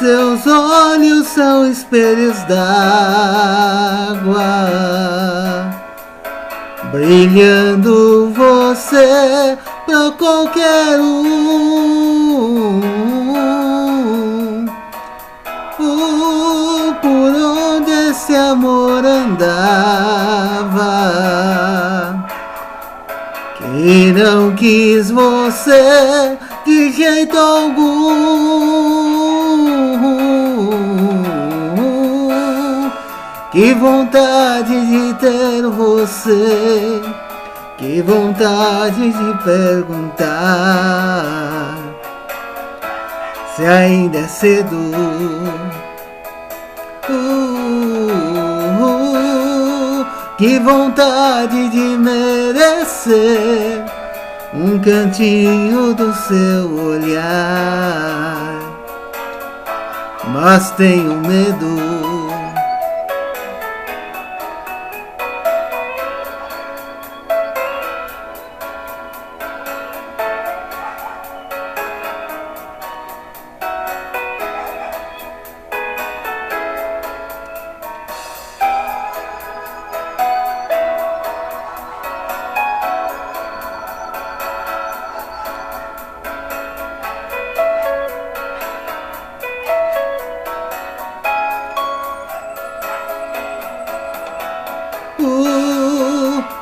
Seus olhos são espelhos d'água, brilhando você pra qualquer um. Por onde esse amor andava, que não quis você de jeito algum. Que vontade de ter você, que vontade de perguntar se ainda é cedo. Que vontade de merecer um cantinho do seu olhar, mas tenho medo.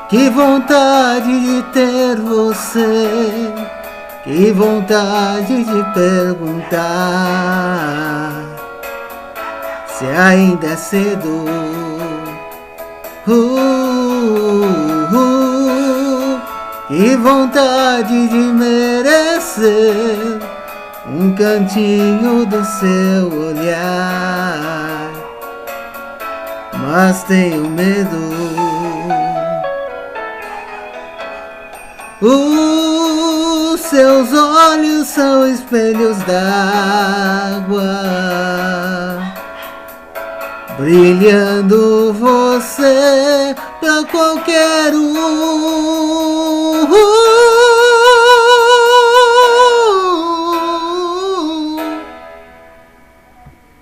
Que vontade de ter você, que vontade de perguntar se ainda é cedo. Que vontade de merecer um cantinho do seu olhar, mas tenho medo. Seus olhos são espelhos d'água, brilhando você pra qualquer um.